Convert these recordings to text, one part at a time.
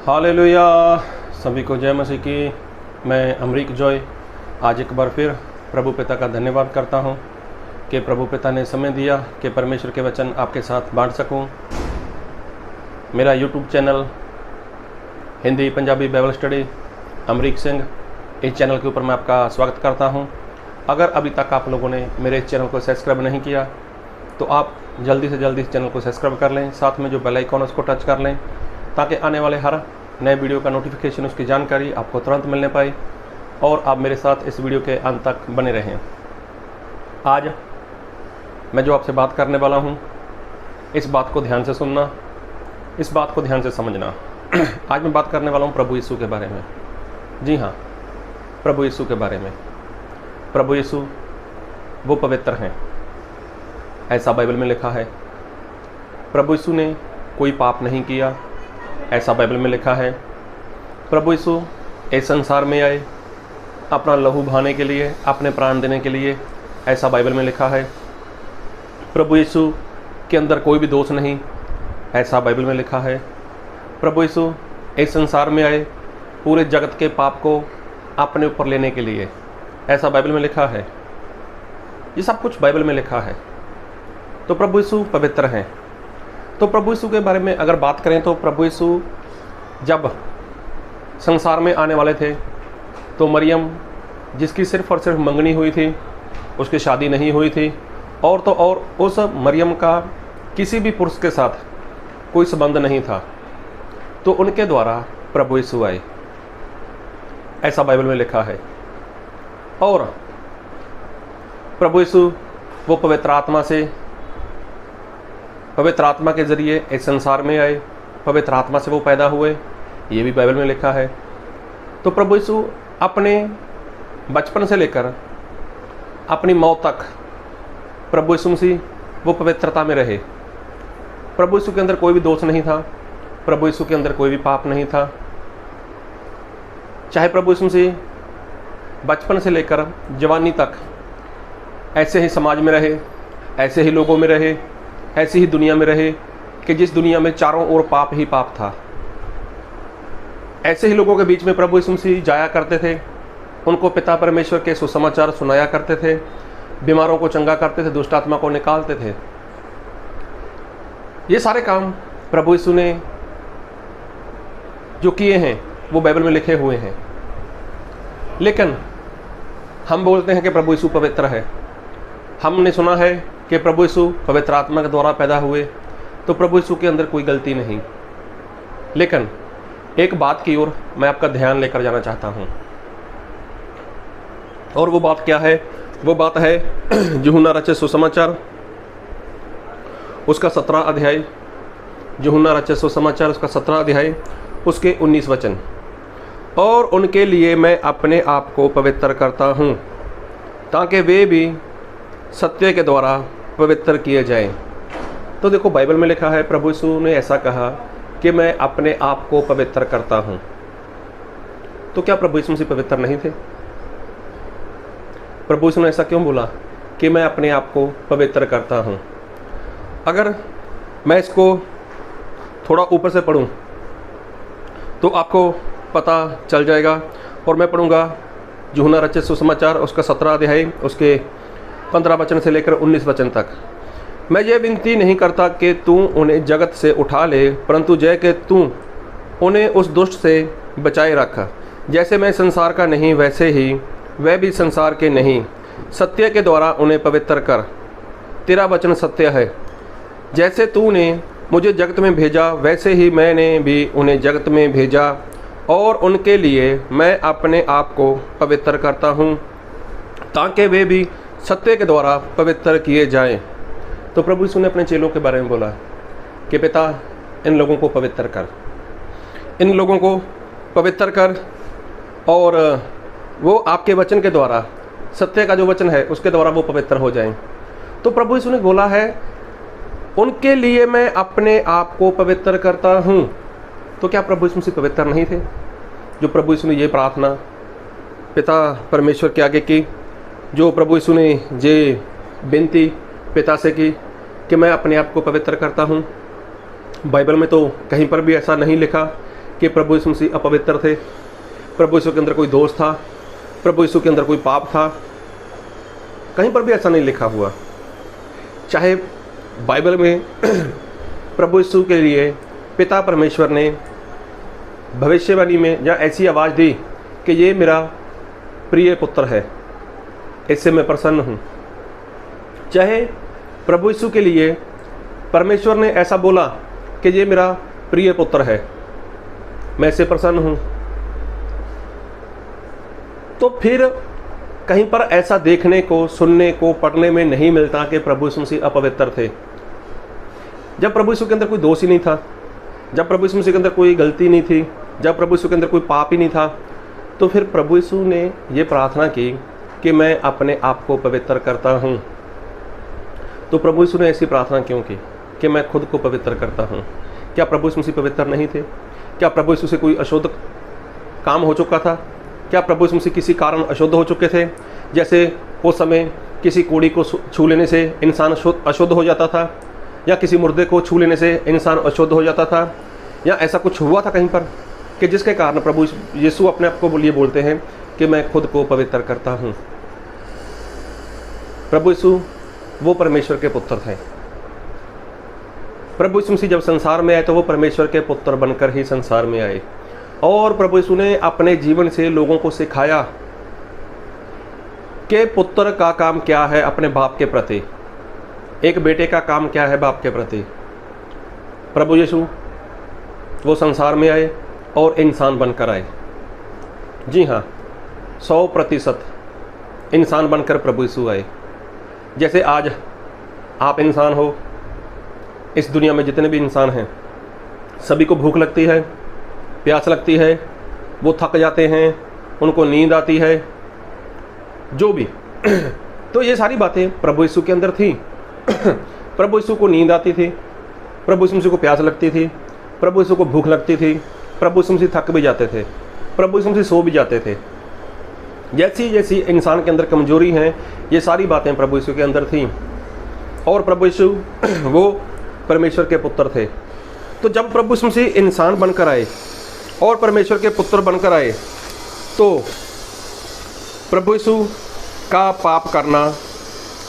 Hallelujah. सभी को जय मसीह की। मैं अमरीक जॉय आज एक बार फिर प्रभु पिता का धन्यवाद करता हूं कि प्रभु पिता ने समय दिया कि परमेश्वर के वचन आपके साथ बांट सकूं। मेरा YouTube channel Hindi Punjabi Bible study Amrik Singh, इस चैनल के ऊपर मैं आपका स्वागत करता हूं। अगर अभी तक आप लोगों ने मेरे इस चैनल को सब्सक्राइब नहीं किया तो आप जल्दी से जल्दी इस चैनल को सब्सक्राइब कर लें, साथ में जो बेल आइकन है उसको टच कर लें ताकि आने वाले हर नए वीडियो का नोटिफिकेशन, उसकी जानकारी आपको तुरंत मिलने पाए और आप मेरे साथ इस वीडियो के अंत तक बने रहें। आज मैं जो आपसे बात करने वाला हूं, इस बात को ध्यान से सुनना, इस बात को ध्यान से समझना। आज मैं बात करने वाला हूं प्रभु यीशु के बारे में। जी हाँ, प्रभु यीशु के बारे में। प्रभु यीशु वो पवित्र हैं, ऐसा बाइबल में लिखा है। प्रभु यीशु ने कोई पाप नहीं किया, ऐसा बाइबल में लिखा है। प्रभु यीशु इस संसार में आए अपना लहू बहाने के लिए, अपने प्राण देने के लिए, ऐसा बाइबल में लिखा है। प्रभु यीशु के अंदर कोई भी दोष नहीं, ऐसा बाइबल में लिखा है। प्रभु यीशु इस संसार में आए पूरे जगत के पाप को अपने ऊपर लेने के लिए, ऐसा बाइबल में लिखा है। ये सब कुछ बाइबल में लिखा है। तो प्रभु यीशु पवित्र हैं। तो प्रभु यीशु के बारे में अगर बात करें तो प्रभु यीशु जब संसार में आने वाले थे तो मरियम, जिसकी सिर्फ़ और सिर्फ मंगनी हुई थी, उसकी शादी नहीं हुई थी, और तो और उस मरियम का किसी भी पुरुष के साथ कोई संबंध नहीं था, तो उनके द्वारा प्रभु यीशु आए, ऐसा बाइबल में लिखा है। और प्रभु यीशु वो पवित्र आत्मा के ज़रिए इस संसार में आए, पवित्र आत्मा से वो पैदा हुए, ये भी बाइबल में लिखा है। तो प्रभु यीशु अपने बचपन से लेकर अपनी मौत तक प्रभु यीशु मसीह वो पवित्रता में रहे। प्रभु यीशु के अंदर कोई भी दोष नहीं था, प्रभु यीशु के अंदर कोई भी पाप नहीं था। चाहे प्रभु यीशु मसीह बचपन से लेकर जवानी तक ऐसे ही समाज में रहे, ऐसे ही लोगों में रहे, ऐसी ही दुनिया में रहे कि जिस दुनिया में चारों ओर पाप ही पाप था। ऐसे ही लोगों के बीच में प्रभु यीशु मसीह जाया करते थे, उनको पिता परमेश्वर के सुसमाचार सुनाया करते थे, बीमारों को चंगा करते थे, दुष्ट आत्मा को निकालते थे। ये सारे काम प्रभु यीशु ने जो किए हैं वो बाइबल में लिखे हुए हैं। लेकिन हम बोलते हैं कि प्रभु यीशु पवित्र है। हमने सुना है कि प्रभु यीशु पवित्र आत्मा के द्वारा पैदा हुए, तो प्रभु यीशु के अंदर कोई गलती नहीं। लेकिन एक बात की ओर मैं आपका ध्यान लेकर जाना चाहता हूं, और वो बात क्या है? वो बात है यूहन्ना रचित सुसमाचार, उसका 17 अध्याय। यूहन्ना रचित सुसमाचार उसका 17 अध्याय, उसके 19 वचन। और उनके लिए मैं अपने आप को पवित्र करता हूँ ताकि वे भी सत्य के द्वारा पवित्र किए जाएं। तो देखो, बाइबल में लिखा है, प्रभु यीशु ने ऐसा कहा कि मैं अपने आप को पवित्र करता हूँ। तो क्या प्रभु यीशु मसीह पवित्र नहीं थे? प्रभु यीशु ने ऐसा क्यों बोला कि मैं अपने आप को पवित्र करता हूँ? अगर मैं इसको थोड़ा ऊपर से पढ़ूँ तो आपको पता चल जाएगा। और मैं पढ़ूँगा यूहन्ना रचित सुसमाचार उसका 17 अध्याय, उसके 15 वचन से लेकर 19 वचन तक। मैं ये विनती नहीं करता कि तू उन्हें जगत से उठा ले, परंतु जय कि तू उन्हें उस दुष्ट से बचाए रख। जैसे मैं संसार का नहीं, वैसे ही वह भी संसार के नहीं। सत्य के द्वारा उन्हें पवित्र कर, तेरा वचन सत्य है। जैसे तूने मुझे जगत में भेजा, वैसे ही मैंने भी उन्हें जगत में भेजा, और उनके लिए मैं अपने आप को पवित्र करता हूँ ताकि वे भी सत्य के द्वारा पवित्र किए जाएं। तो प्रभु यीशु ने अपने चेलों के बारे में बोला कि पिता, इन लोगों को पवित्र कर, इन लोगों को पवित्र कर, और वो आपके वचन के द्वारा, सत्य का जो वचन है उसके द्वारा वो पवित्र हो जाएं। तो प्रभु यीशु ने बोला है, उनके लिए मैं अपने आप को पवित्र करता हूँ। तो क्या प्रभु यीशु मसीह पवित्र नहीं थे? जो प्रभु यीशु ने ये प्रार्थना पिता परमेश्वर के आगे की, जो प्रभु यीशु ने ये विनती पिता से की कि मैं अपने आप को पवित्र करता हूँ, बाइबल में तो कहीं पर भी ऐसा नहीं लिखा कि प्रभु यीशु मसीह अपवित्र थे, प्रभु यीशु के अंदर कोई दोष था, प्रभु यीशु के अंदर कोई पाप था। कहीं पर भी ऐसा नहीं लिखा हुआ। चाहे बाइबल में प्रभु यीशु के लिए पिता परमेश्वर ने भविष्यवाणी में या ऐसी आवाज़ दी कि ये मेरा प्रिय पुत्र है, इससे मैं प्रसन्न हूँ। चाहे प्रभु यीशु के लिए परमेश्वर ने ऐसा बोला कि ये मेरा प्रिय पुत्र है, मैं इससे प्रसन्न हूँ, तो फिर कहीं पर ऐसा देखने को, सुनने को, पढ़ने में नहीं मिलता कि प्रभु यीशु मसीह अपवित्र थे। जब प्रभु यीशु के अंदर कोई दोष ही नहीं था, जब प्रभु यीशु मसीह के अंदर कोई गलती नहीं थी, जब प्रभु यीशु के अंदर कोई पाप ही नहीं था, तो फिर प्रभु यीशु ने ये प्रार्थना की कि मैं अपने आप को पवित्र करता हूँ। तो प्रभु यीशु ने ऐसी प्रार्थना क्यों की कि मैं खुद को पवित्र करता हूँ? क्या प्रभु यीशु मसीह पवित्र नहीं थे? क्या प्रभु यीशु से कोई अशुद्ध काम हो चुका था? क्या प्रभु यीशु मसीह किसी कारण अशुद्ध हो चुके थे? जैसे उस समय किसी कोड़ी को छू लेने से इंसान अशुद्ध हो जाता था, या किसी मुर्दे को छू लेने से इंसान अशुद्ध हो जाता था, या ऐसा कुछ हुआ था कहीं पर कि जिसके कारण प्रभु यीशु अपने आप को लिए बोलते हैं कि मैं खुद को पवित्र करता हूँ? प्रभु यीशु वो परमेश्वर के पुत्र थे। प्रभु यीशु मसीह जब संसार में आए तो वो परमेश्वर के पुत्र बनकर ही संसार में आए, और प्रभु यीशु ने अपने जीवन से लोगों को सिखाया कि पुत्र का काम क्या है अपने बाप के प्रति, एक बेटे का काम क्या है बाप के प्रति। प्रभु यीशु वो संसार में आए और इंसान बनकर आए। जी हाँ, 100% इंसान बनकर प्रभु यीशु आए। जैसे आज आप इंसान हो, इस दुनिया में जितने भी इंसान हैं सभी को भूख लगती है, प्यास लगती है, वो थक जाते हैं, उनको नींद आती है, जो भी तो ये सारी बातें प्रभु यीशु के अंदर थी। प्रभु यीशु को नींद आती थी, प्रभु यीशु को प्यास लगती थी, प्रभु यीशु को भूख लगती थी, प्रभु यीशु मसीह थक भी जाते थे, प्रभु यीशु मसीह सो भी जाते थे। जैसी जैसी इंसान के अंदर कमजोरी हैं, ये सारी बातें प्रभु यीशु के अंदर थीं। और प्रभु यीशु वो परमेश्वर के पुत्र थे। तो जब प्रभु यीशु मसीह इंसान बनकर आए और परमेश्वर के पुत्र बनकर आए, तो प्रभु यीशु का पाप करना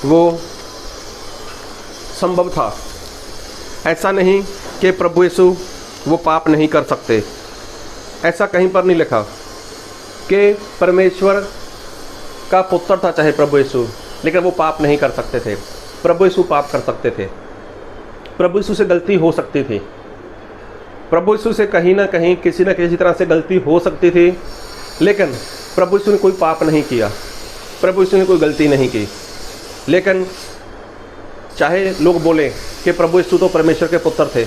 वो संभव था। ऐसा नहीं कि प्रभु यीशु वो पाप नहीं कर सकते, ऐसा कहीं पर नहीं लिखा कि परमेश्वर का पुत्र था चाहे प्रभु यीशु, लेकिन वो पाप नहीं कर सकते थे। प्रभु यीशु पाप कर सकते थे, प्रभु यीशु से गलती हो सकती थी, प्रभु यीशु से कहीं ना कहीं किसी न किसी तरह से गलती हो सकती थी, लेकिन प्रभु यीशु ने कोई पाप नहीं किया, प्रभु यीशु ने कोई गलती नहीं की। लेकिन चाहे लोग बोले कि प्रभु यीशु तो परमेश्वर के पुत्र थे,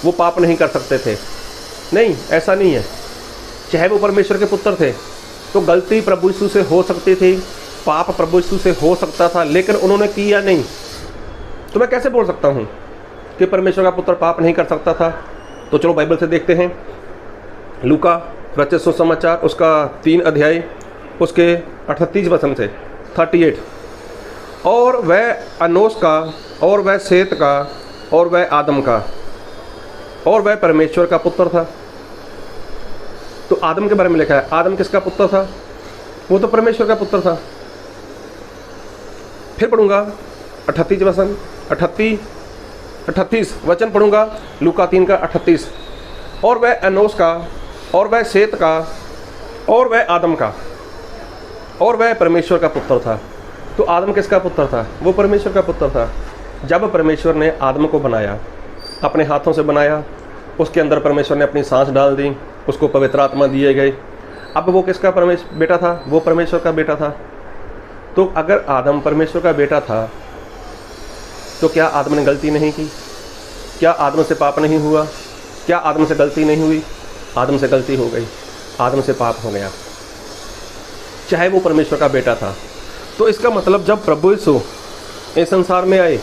वो पाप नहीं कर सकते थे, नहीं, ऐसा नहीं है। चाहे वो परमेश्वर के पुत्र थे तो गलती प्रभु यीशु से हो सकती थी, पाप प्रभु यीशु से हो सकता था, लेकिन उन्होंने किया नहीं। तो मैं कैसे बोल सकता हूँ कि परमेश्वर का पुत्र पाप नहीं कर सकता था? तो चलो बाइबल से देखते हैं। लूका रचित सुसमाचार उसका 3 अध्याय उसके 38 वचन से 38। और वह अनोस का, और वह सेत का, और वह आदम का, और वह परमेश्वर का पुत्र था। तो आदम के बारे में लिखा है। आदम किसका पुत्र था? वो तो परमेश्वर का पुत्र था। फिर पढ़ूंगा 38 वचन, 38 वचन पढ़ूंगा, लूका 3 का 38। और वह अनोस का, और वह सेत का, और वह आदम का, और वह परमेश्वर का पुत्र था। तो आदम किसका पुत्र था? वो परमेश्वर का पुत्र था। जब परमेश्वर ने आदम को बनाया, अपने हाथों से बनाया, उसके अंदर परमेश्वर ने अपनी सांस डाल दी, उसको पवित्र आत्मा दिए गए। अब वो किसका बेटा था? वो परमेश्वर का बेटा था। तो अगर आदम परमेश्वर का बेटा था तो क्या आदम ने गलती नहीं की? क्या आदम से पाप नहीं हुआ? क्या आदम से गलती नहीं हुई? आदम से गलती हो गई, आदम से पाप हो गया, चाहे वो परमेश्वर का बेटा था। तो इसका मतलब जब प्रभु यीशु इस संसार में आए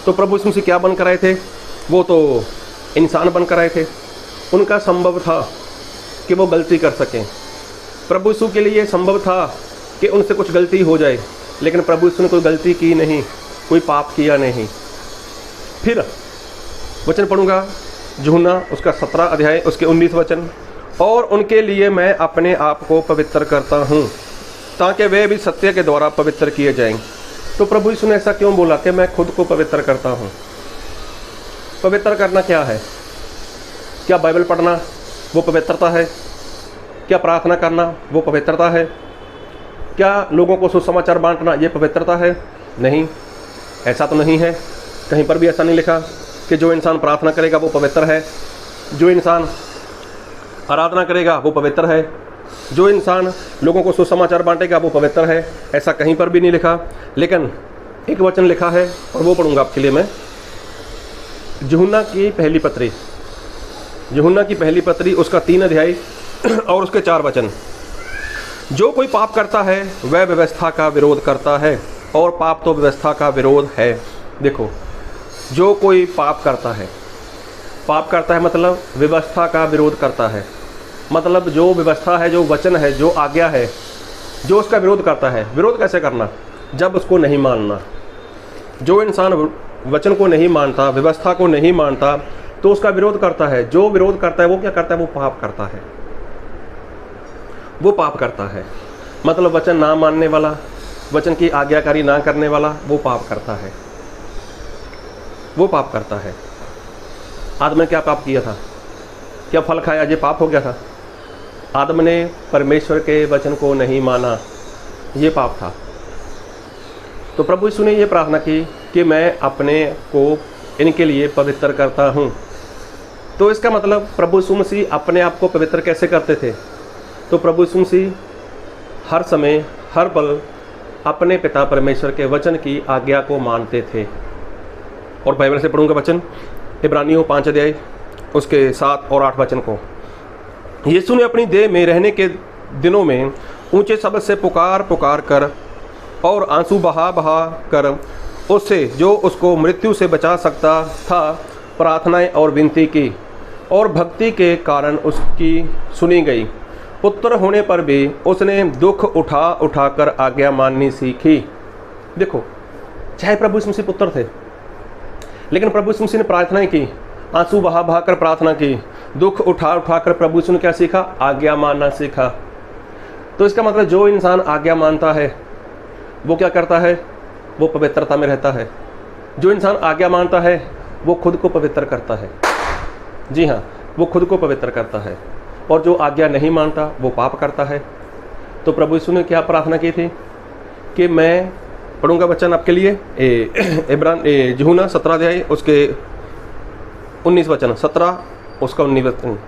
तो प्रभु यीशु से क्या बनकर आए थे? वो तो इंसान बनकर आए थे। उनका संभव था कि वो गलती कर सकें। प्रभु यीशु के लिए संभव था कि उनसे कुछ गलती हो जाए, लेकिन प्रभु यीशु ने कोई गलती की नहीं, कोई पाप किया नहीं। फिर वचन पढ़ूंगा यूहन्ना उसका 17 अध्याय उसके 19 वचन, और उनके लिए मैं अपने आप को पवित्र करता हूँ ताकि वे भी सत्य के द्वारा पवित्र किए जाएं। तो प्रभु यीशु ने ऐसा क्यों बोला कि मैं खुद को पवित्र करता हूँ? पवित्र करना क्या है? क्या बाइबल पढ़ना वो पवित्रता है? क्या प्रार्थना करना वो पवित्रता है? क्या लोगों को सुसमाचार बांटना ये पवित्रता है? नहीं, ऐसा तो नहीं है। कहीं पर भी ऐसा नहीं लिखा कि जो इंसान प्रार्थना करेगा वो पवित्र है, जो इंसान आराधना करेगा वो पवित्र है, जो इंसान लोगों को सुसमाचार बांटेगा वो पवित्र है। ऐसा कहीं पर भी नहीं लिखा। लेकिन एक वचन लिखा है और वो पढ़ूंगा आपके लिए मैं। यूहन्ना की पहली पत्री, यूहन्ना की पहली पत्री उसका 3 अध्याय और उसके 4 वचन। जो कोई पाप करता है वह व्यवस्था का विरोध करता है, और पाप तो व्यवस्था का विरोध है। देखो, जो कोई पाप करता है मतलब व्यवस्था का विरोध करता है। मतलब जो व्यवस्था है, जो वचन है, जो आज्ञा है, जो उसका विरोध करता है। विरोध कैसे करना? जब उसको नहीं मानना। जो इंसान वचन को नहीं मानता, व्यवस्था को नहीं मानता, तो उसका विरोध करता है। जो विरोध करता है वो क्या करता है? वो पाप करता है। वो पाप करता है। मतलब वचन ना मानने वाला, वचन की आज्ञाकारी ना करने वाला, वो पाप करता है। वो पाप करता है। आदम ने क्या पाप किया था? क्या फल खाया? ये पाप हो गया था। आदम ने परमेश्वर के वचन को नहीं माना, ये पाप था। तो प्रभु यीशु ने ये प्रार्थना की कि मैं अपने को इनके लिए पवित्र करता हूँ। तो इसका मतलब प्रभु यीशु मसीह अपने आप को पवित्र कैसे करते थे? तो प्रभु यीशु मसीह हर समय, हर पल अपने पिता परमेश्वर के वचन की आज्ञा को मानते थे। और बाइबल से पढ़ूंगा वचन, इब्रानियों 5 अध्याय उसके 7 और 8 वचन को। यीशु ने अपनी देह में रहने के दिनों में ऊंचे शब्द से पुकार पुकार कर और आंसू बहा बहा कर उससे, जो उसको मृत्यु से बचा सकता था, प्रार्थनाएं और विनती की, और भक्ति के कारण उसकी सुनी गई। पुत्र होने पर भी उसने दुख उठा उठा कर आज्ञा माननी सीखी। देखो, चाहे प्रभु यीशु मसीह पुत्र थे, लेकिन प्रभु यीशु मसीह ने प्रार्थनाएं की, आंसू बहा बहा कर प्रार्थना की, दुख उठा उठा कर प्रभु यीशु ने क्या सीखा? आज्ञा मानना सीखा। तो इसका मतलब जो इंसान आज्ञा मानता है वो क्या करता है? वो पवित्रता में रहता है। जो इंसान आज्ञा मानता है वो खुद को पवित्र करता है। जी हाँ, वो खुद को पवित्र करता है। और जो आज्ञा नहीं मानता वो पाप करता है। तो प्रभु यीशु ने क्या प्रार्थना की थी कि मैं पढ़ूंगा वचन आपके लिए, यूहन्ना 17 अध्याय उसके 19 वचन, 17 उसका 19 वचन।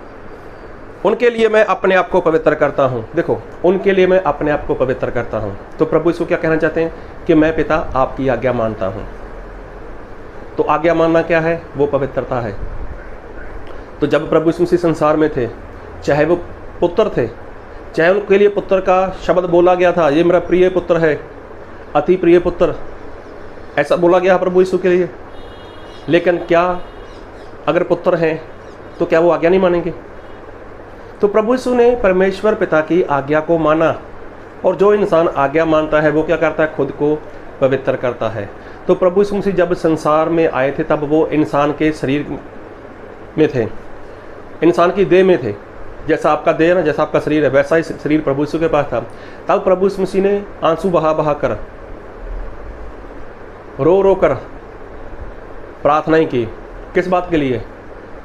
उनके लिए मैं अपने आप को पवित्र करता हूँ। देखो, उनके लिए मैं अपने आप को पवित्र करता हूँ। तो प्रभु यीशु क्या कहना चाहते हैं कि मैं पिता आपकी आज्ञा मानता हूँ। तो आज्ञा मानना क्या है? वो पवित्रता है। तो जब प्रभु यीशु मसीह संसार में थे, चाहे वो पुत्र थे, चाहे उनके लिए पुत्र का शब्द बोला गया था, ये मेरा प्रिय पुत्र है, अति प्रिय पुत्र, ऐसा बोला गया प्रभु यीशु के लिए। लेकिन क्या अगर पुत्र हैं तो क्या वो आज्ञा नहीं मानेंगे? तो प्रभु यीशु ने परमेश्वर पिता की आज्ञा को माना। और जो इंसान आज्ञा मानता है वो क्या करता है? खुद को पवित्र करता है। तो प्रभु यीशु मसीह जब संसार में आए थे तब वो इंसान के शरीर में थे, इंसान की देह में थे। जैसा आपका देह ना, जैसा आपका शरीर है, वैसा ही शरीर प्रभु यीशु के पास था। तब प्रभु यीशु मसीह ने आंसू बहा बहा कर, रो रो कर प्रार्थनाएं की। किस बात के लिए?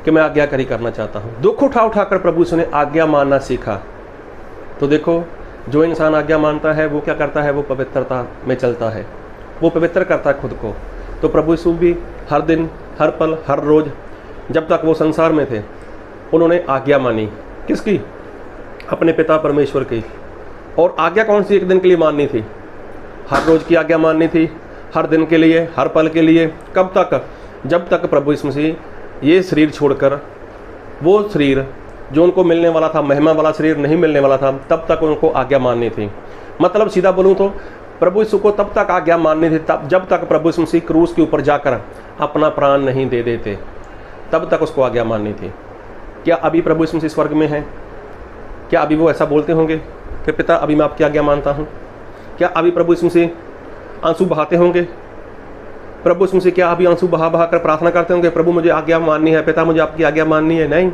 कि मैं आज्ञाकारी करना चाहता हूँ। दुख उठा उठा कर प्रभु यीशु ने आज्ञा मानना सीखा। तो देखो, जो इंसान आज्ञा मानता है वो क्या करता है? वो पवित्रता में चलता है, वो पवित्र करता है खुद को। तो प्रभु यीशु भी हर दिन, हर पल, हर रोज़, जब तक वो संसार में थे, उन्होंने आज्ञा मानी। किसकी? अपने पिता परमेश्वर की। और आज्ञा कौन सी? एक दिन के लिए माननी थी, हर रोज़ की आज्ञा माननी थी, हर दिन के लिए, हर पल के लिए। कब तक? जब तक प्रभु यीशु मसीह ये शरीर छोड़कर, वो शरीर जो उनको मिलने वाला था, महिमा वाला शरीर नहीं मिलने वाला था, तब तक उनको आज्ञा माननी थी। मतलब सीधा बोलूँ तो प्रभु यीशु को तब तक आज्ञा माननी थी तब जब तक प्रभु यीशु मसीह क्रूस के ऊपर जाकर अपना प्राण नहीं दे देते, तब तक उसको आज्ञा माननी थी। क्या अभी प्रभु यीशु मसीह स्वर्ग में हैं? क्या अभी वो ऐसा बोलते होंगे कि पिता अभी मैं आपकी आज्ञा मानता हूँ? क्या अभी प्रभु यीशु मसीह आंसू बहाते होंगे? प्रभु यीशु मसीह क्या अभी आंसू बहा बहा कर प्रार्थना करते होंगे, प्रभु मुझे आज्ञा माननी है, पिता मुझे आपकी आज्ञा माननी है? नहीं।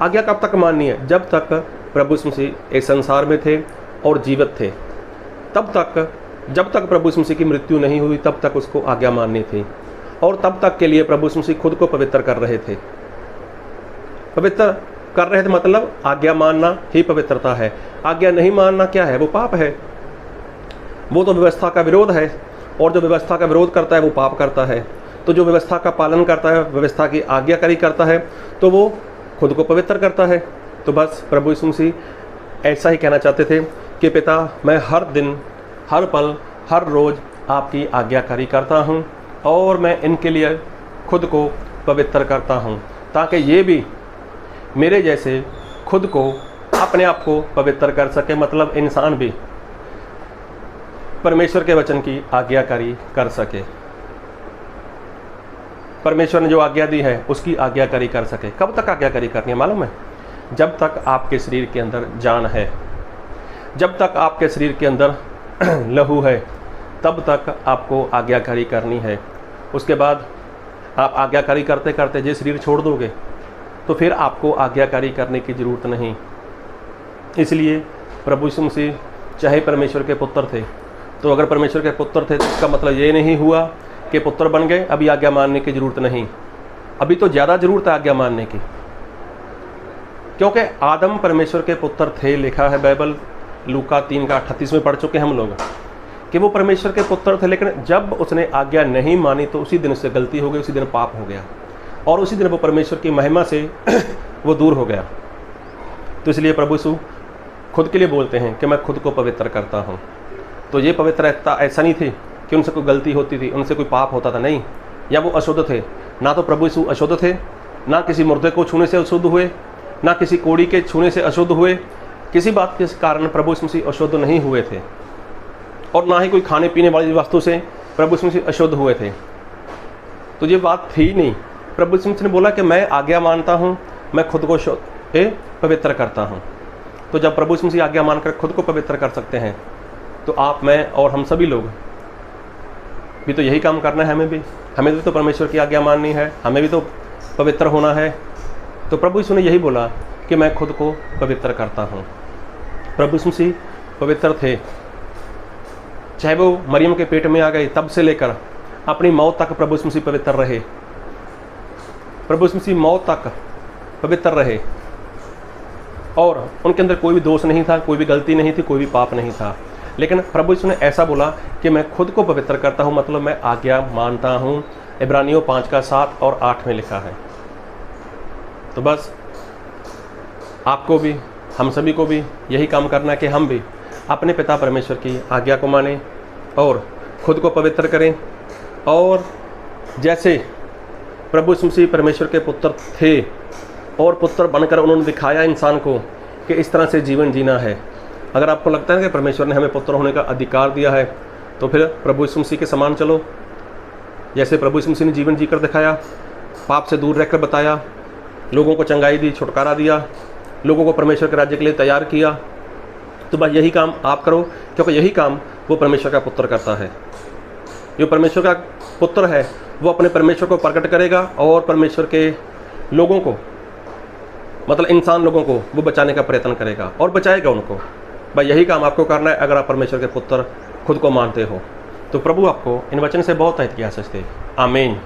आज्ञा कब तक माननी है? जब तक प्रभु यीशु मसीह इस संसार में थे और जीवित थे, तब तक, जब तक प्रभु यीशु मसीह की मृत्यु नहीं हुई तब तक उसको आज्ञा माननी थी। और तब तक के लिए प्रभु यीशु मसीह खुद को पवित्र कर रहे थे। पवित्र कर रहे थे मतलब आज्ञा मानना ही पवित्रता है। आज्ञा नहीं मानना क्या है? वो पाप है। वो तो व्यवस्था का विरोध है, और जो व्यवस्था का विरोध करता है वो पाप करता है। तो जो व्यवस्था का पालन करता है, व्यवस्था की आज्ञाकारी करता है, तो वो खुद को पवित्र करता है। तो बस प्रभु यीशु मसीह ऐसा ही कहना चाहते थे कि पिता, मैं हर दिन, हर पल, हर रोज़ आपकी आज्ञाकारी करता हूँ, और मैं इनके लिए खुद को पवित्र करता हूँ, ताकि ये भी मेरे जैसे खुद को, अपने आप को पवित्र कर सके। मतलब इंसान भी परमेश्वर के वचन की आज्ञाकारी कर सके, परमेश्वर ने जो आज्ञा दी है उसकी आज्ञाकारी कर सके। कब तक आज्ञाकारी करनी है मालूम है? जब तक आपके शरीर के अंदर जान है, जब तक आपके शरीर के अंदर लहू है, तब तक आपको आज्ञाकारी करनी है। उसके बाद आप आज्ञाकारी करते करते जे शरीर छोड़ दोगे तो फिर आपको आज्ञाकारी करने की ज़रूरत नहीं। इसलिए प्रभु यीशु मसीह चाहे परमेश्वर के पुत्र थे, तो अगर परमेश्वर के पुत्र थे तो इसका मतलब ये नहीं हुआ कि पुत्र बन गए अभी आज्ञा मानने की ज़रूरत नहीं। अभी तो ज़्यादा ज़रूरत है आज्ञा मानने की, क्योंकि आदम परमेश्वर के पुत्र थे। लिखा है बाइबल लूका 3:38 में पढ़ चुके हैं हम लोग कि वो परमेश्वर के पुत्र थे, लेकिन जब उसने आज्ञा नहीं मानी तो उसी दिन उससे गलती हो गई, उसी दिन पाप हो गया, और उसी दिन वो परमेश्वर की महिमा से वो दूर हो गया। तो इसलिए प्रभु यीशु खुद के लिए बोलते हैं कि मैं खुद को पवित्र करता हूँ। तो ये पवित्रता ऐसा नहीं थी कि उनसे कोई गलती होती थी, उनसे कोई पाप होता था, नहीं, या वो अशुद्ध थे। ना तो प्रभु यीशु अशुद्ध थे, ना किसी मुर्दे को छूने से अशुद्ध हुए, ना किसी कोड़ी के छूने से अशुद्ध हुए। किसी बात के कारण प्रभु यीशु मसीह अशुद्ध नहीं हुए थे, और ना ही कोई खाने पीने वाली वस्तु से प्रभु यीशु मसीह अशुद्ध हुए थे। तो ये बात थी नहीं। प्रभु यीशु मसीह ने बोला कि मैं आज्ञा मानता हूँ, मैं खुद को पवित्र करता हूँ। तो जब प्रभु यीशु मसीह आज्ञा मानकर खुद को पवित्र कर सकते हैं, तो आप, मैं और हम सभी लोग भी तो यही काम करना है। हमें भी तो परमेश्वर की आज्ञा माननी है, हमें भी तो पवित्र होना है। तो प्रभु यीशु ने यही बोला कि मैं खुद को पवित्र करता हूँ। प्रभु यीशु मसीह पवित्र थे, चाहे वो मरियम के पेट में आ गए तब से लेकर अपनी मौत तक प्रभु यीशु मसीह पवित्र रहे। प्रभु यीशु मसीह मौत तक पवित्र रहे, और उनके अंदर कोई भी दोष नहीं था, कोई भी गलती नहीं थी, कोई भी पाप नहीं था। लेकिन प्रभु यीशु ने ऐसा बोला कि मैं खुद को पवित्र करता हूँ, मतलब मैं आज्ञा मानता हूँ। इब्रानियों 5:7 और 8 में लिखा है। तो बस आपको भी, हम सभी को भी यही काम करना है कि हम भी अपने पिता परमेश्वर की आज्ञा को मानें और खुद को पवित्र करें। और जैसे प्रभु यीशु मसीह परमेश्वर के पुत्र थे और पुत्र बनकर उन्होंने दिखाया इंसान को कि इस तरह से जीवन जीना है। अगर आपको लगता है कि परमेश्वर ने हमें पुत्र होने का अधिकार दिया है, तो फिर प्रभु यीशु मसीह के समान चलो। जैसे प्रभु यीशु मसीह ने जीवन जीकर दिखाया, पाप से दूर रहकर बताया, लोगों को चंगाई दी, छुटकारा दिया, लोगों को परमेश्वर के राज्य के लिए तैयार किया, तो बस यही काम आप करो, क्योंकि यही काम वो परमेश्वर का पुत्र करता है। जो परमेश्वर का पुत्र है वो अपने परमेश्वर को प्रकट करेगा और परमेश्वर के लोगों को, मतलब इंसान लोगों को वो बचाने का प्रयत्न करेगा और बचाएगा उनको। भाई यही काम आपको करना है अगर आप परमेश्वर के पुत्र खुद को मानते हो। तो प्रभु आपको इन वचन से बहुत हित की आशीष दे। आमीन।